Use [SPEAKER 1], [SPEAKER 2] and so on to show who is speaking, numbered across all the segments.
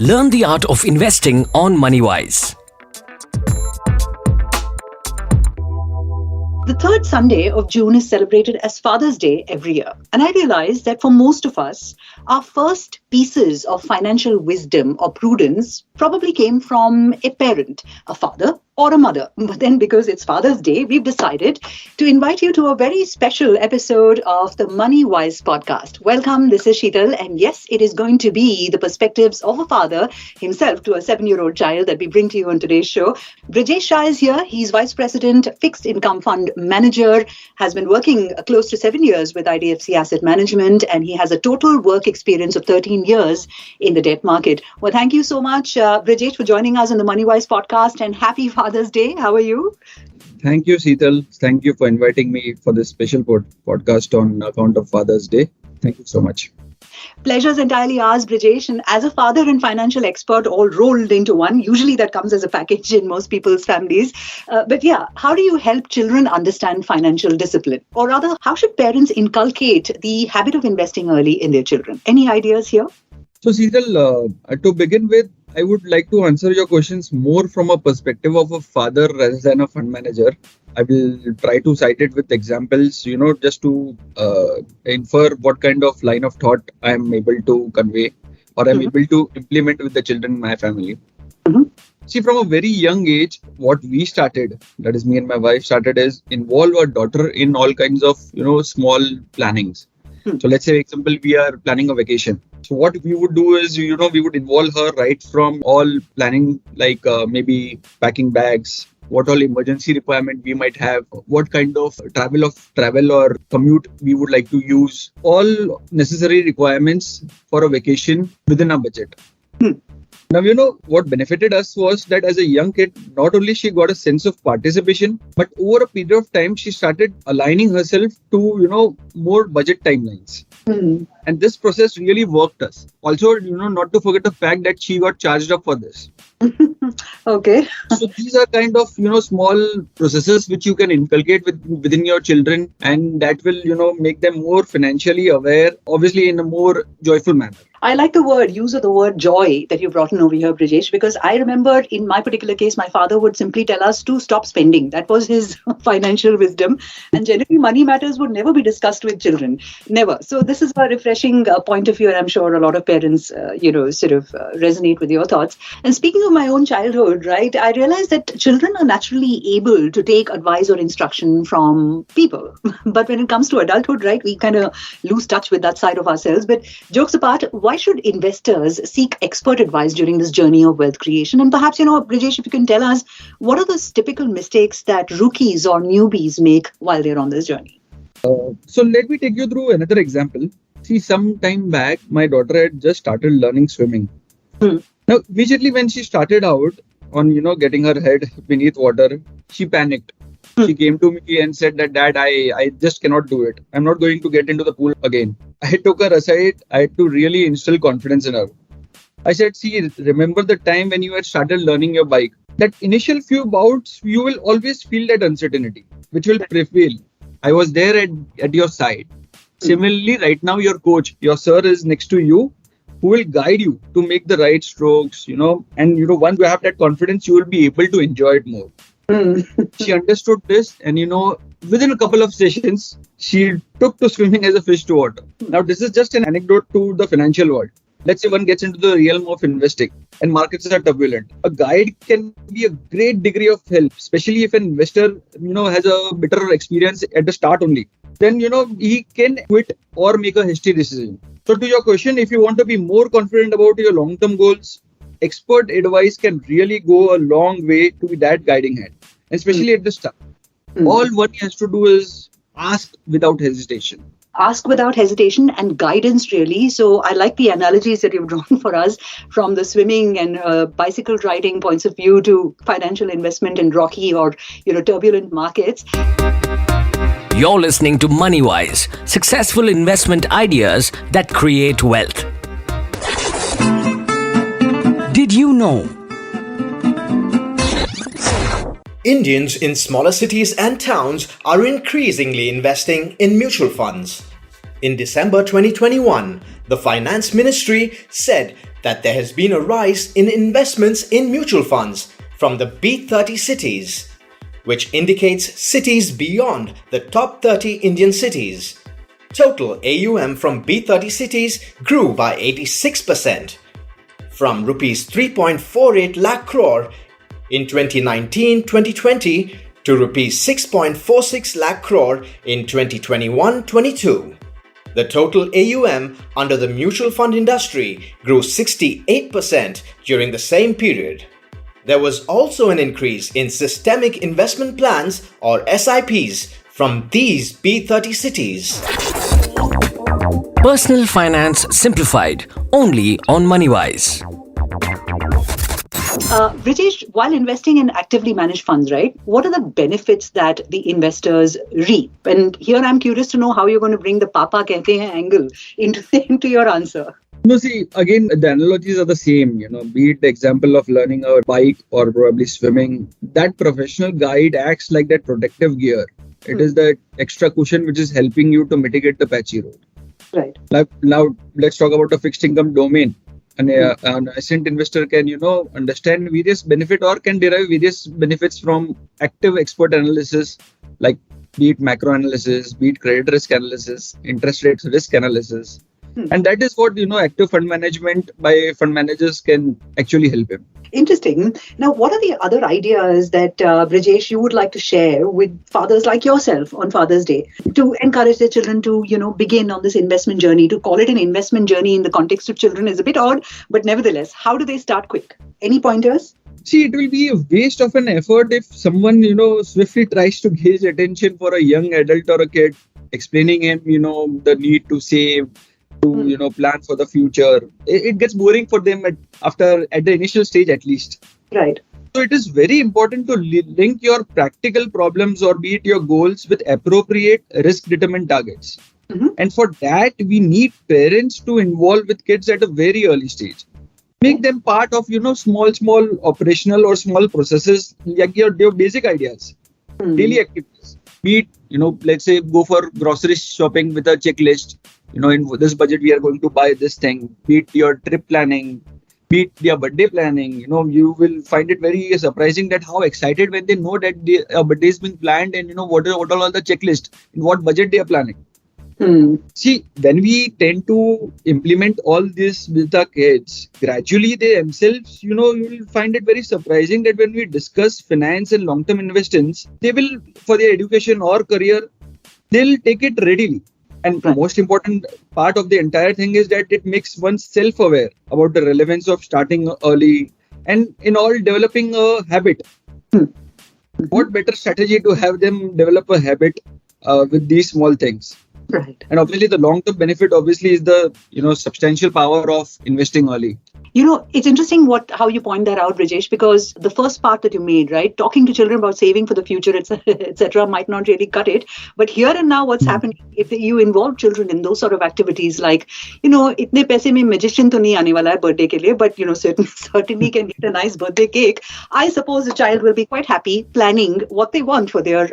[SPEAKER 1] Learn the art of investing on Moneywise.
[SPEAKER 2] The third Sunday of June is celebrated as Father's Day every year. And I realize that for most of us, our first pieces of financial wisdom or prudence probably came from a parent, a father or a mother. But then because it's Father's Day, we've decided to invite you to a very special episode of the Moneywise Podcast. Welcome, this is Sheetal. And yes, it is going to be the perspectives of a father himself to a 7-year-old child that we bring to you on today's show. Brijesh Shah is here. He's Vice President, Fixed Income Fund Manager, has been working close to 7 years with IDFC Asset Management, and he has a total work experience of 13 years in the debt market. Well, thank you so much, Brijesh, for joining us on the Moneywise Podcast, and happy Father's Day. How are you?
[SPEAKER 3] Thank you, Sheetal. Thank you for inviting me for this special podcast on account of Father's Day. Thank you so much.
[SPEAKER 2] Pleasure's entirely ours, Brijesh. And as a father and financial expert all rolled into one, usually that comes as a package in most people's families. But yeah, how do you help children understand financial discipline? Or rather, how should parents inculcate the habit of investing early in their children? Any ideas here?
[SPEAKER 3] So, Sheetal, to begin with, I would like to answer your questions more from a perspective of a father rather than a fund manager. I will try to cite it with examples, just to infer what kind of line of thought I am able to convey or I'm able to implement with the children in my family. See, from a very young age, what we started, that is me and my wife started, is involve our daughter in all kinds of, small plannings. So let's say, example, we are planning a vacation. So what we would do is, we would involve her right from all planning, like maybe packing bags, what all emergency requirement we might have, what kind of travel or commute we would like to use, all necessary requirements for a vacation within our budget. Now, what benefited us was that as a young kid, not only she got a sense of participation, but over a period of time, she started aligning herself to, more budget timelines. And this process really worked us. Also, not to forget the fact that she got charged up for this.
[SPEAKER 2] Okay.
[SPEAKER 3] So these are kind of, small processes which you can inculcate within your children, and that will, make them more financially aware, obviously in a more joyful manner.
[SPEAKER 2] I like the use of the word joy that you brought in over here, Brijesh, because I remember in my particular case, my father would simply tell us to stop spending. That was his financial wisdom. And generally, money matters would never be discussed with children. Never. So this is a refreshing point of view. And I'm sure a lot of parents, resonate with your thoughts. And speaking of my own childhood, right, I realized that children are naturally able to take advice or instruction from people. But when it comes to adulthood, right, we kind of lose touch with that side of ourselves. But jokes apart, why should investors seek expert advice during this journey of wealth creation? And perhaps, Brijesh, if you can tell us, what are the typical mistakes that rookies or newbies make while they're on this journey?
[SPEAKER 3] So let me take you through another example. See, some time back, my daughter had just started learning swimming. Now, immediately when she started out on, getting her head beneath water, she panicked. She came to me and said that, Dad, I just cannot do it. I'm not going to get into the pool again. I took her aside. I had to really instill confidence in her. I said, see, remember the time when you had started learning your bike? That initial few bouts, you will always feel that uncertainty, which will prevail. I was there at your side. Similarly, right now, your coach, your sir is next to you, who will guide you to make the right strokes, and, once you have that confidence, you will be able to enjoy it more. She understood this, and within a couple of sessions, she took to swimming as a fish to water. Now, this is just an anecdote to the financial world. Let's say one gets into the realm of investing and markets are turbulent. A guide can be a great degree of help, especially if an investor, has a better experience at the start only. Then, he can quit or make a hasty decision. So to your question, if you want to be more confident about your long-term goals, expert advice can really go a long way to be that guiding hand, especially at the start. All one has to do is ask without hesitation.
[SPEAKER 2] Ask without hesitation and guidance, really. So I like the analogies that you've drawn for us from the swimming and bicycle riding points of view to financial investment in rocky or turbulent markets.
[SPEAKER 1] You're listening to Moneywise, successful investment ideas that create wealth. Did you know?
[SPEAKER 4] Indians in smaller cities and towns are increasingly investing in mutual funds. In December 2021, the Finance Ministry said that there has been a rise in investments in mutual funds from the B30 cities, which indicates cities beyond the top 30 Indian cities. Total AUM from B30 cities grew by 86%, from Rs 3.48 lakh crore in 2019-2020 to Rs 6.46 lakh crore in 2021-22. The total AUM under the mutual fund industry grew 68% during the same period. There was also an increase in systemic investment plans or SIPs from these B30 cities.
[SPEAKER 1] Personal Finance Simplified, only on Moneywise.
[SPEAKER 2] Brijesh, while investing in actively managed funds, right, what are the benefits that the investors reap? And here I'm curious to know how you're going to bring the Papa Kehte Hain angle into your answer.
[SPEAKER 3] No, see, again, the analogies are the same, be it the example of learning a bike or probably swimming. That professional guide acts like that protective gear. It is that extra cushion which is helping you to mitigate the patchy road.
[SPEAKER 2] Right.
[SPEAKER 3] Now, let's talk about the fixed income domain. An ascent investor can, understand various benefit or can derive various benefits from active expert analysis, like be it macro analysis, be it credit risk analysis, interest rate risk analysis. And that is what, active fund management by fund managers can actually help him.
[SPEAKER 2] Interesting. Now, what are the other ideas that, Brijesh, you would like to share with fathers like yourself on Father's Day to encourage their children to, begin on this investment journey? To call it an investment journey in the context of children is a bit odd, but nevertheless, how do they start quick? Any pointers?
[SPEAKER 3] See, it will be a waste of an effort if someone, swiftly tries to gauge attention for a young adult or a kid, explaining him, the need to save, to plan for the future. It gets boring for them at the initial stage at least.
[SPEAKER 2] Right.
[SPEAKER 3] So it is very important to link your practical problems or be it your goals with appropriate risk determined targets. And for that we need parents to involve with kids at a very early stage. Make them part of small operational or small processes, like your basic ideas, daily activities. Be it let's say go for grocery shopping with a checklist. In this budget, we are going to buy this thing. Be it your trip planning, be it their birthday planning. You will find it very surprising that how excited when they know that a birthday has been planned and what are all the checklist, in what budget they are planning. See, when we tend to implement all this with our kids, gradually they themselves, you will find it very surprising that when we discuss finance and long-term investments, they will, for their education or career, they'll take it readily. And the most important part of the entire thing is that it makes one self-aware about the relevance of starting early and in all developing a habit. What better strategy to have them develop a habit with these small things?
[SPEAKER 2] Right.
[SPEAKER 3] And obviously the long-term benefit obviously is the substantial power of investing early.
[SPEAKER 2] It's interesting how you point that out, Brijesh, because the first part that you made, right, talking to children about saving for the future, etc., might not really cut it. But here and now, what's happening, if you involve children in those sort of activities, like, itne paise mein magician to nahi aane wala hai birthday ke liye, but, certainly can get a nice birthday cake. I suppose the child will be quite happy planning what they want for their,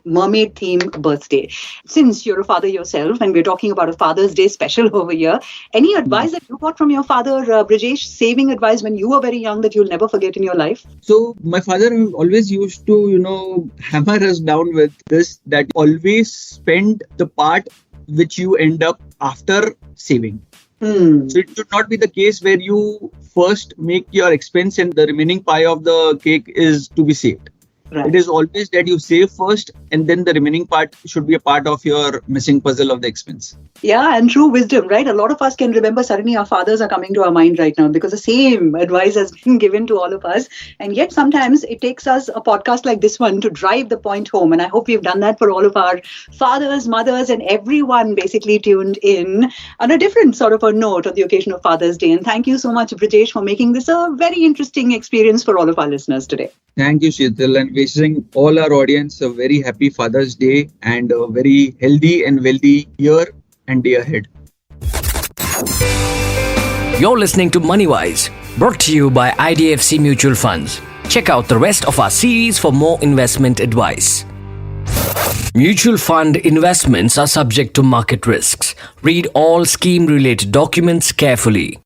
[SPEAKER 2] mermaid theme birthday. Since you're a father yourself, and we're talking about a Father's Day special over here, any advice that you got from your father, Brijesh, saving advice when you were very young that you'll never forget in your life?
[SPEAKER 3] So my father always used to, hammer us down with this, that always spend the part which you end up after saving. So it should not be the case where you first make your expense and the remaining pie of the cake is to be saved. Right. It is always that you save first and then the remaining part should be a part of your missing puzzle of the expense.
[SPEAKER 2] Yeah, and true wisdom, right? A lot of us can remember suddenly our fathers are coming to our mind right now because the same advice has been given to all of us. And yet sometimes it takes us a podcast like this one to drive the point home. And I hope we've done that for all of our fathers, mothers, and everyone basically tuned in on a different sort of a note on the occasion of Father's Day. And thank you so much, Brijesh, for making this a very interesting experience for all of our listeners today.
[SPEAKER 3] Thank you, Sheetal, and wishing all our audience a very happy Father's Day and a very healthy and wealthy year and day ahead.
[SPEAKER 1] You're listening to Moneywise, brought to you by IDFC Mutual Funds. Check out the rest of our series for more investment advice. Mutual fund investments are subject to market risks. Read all scheme-related documents carefully.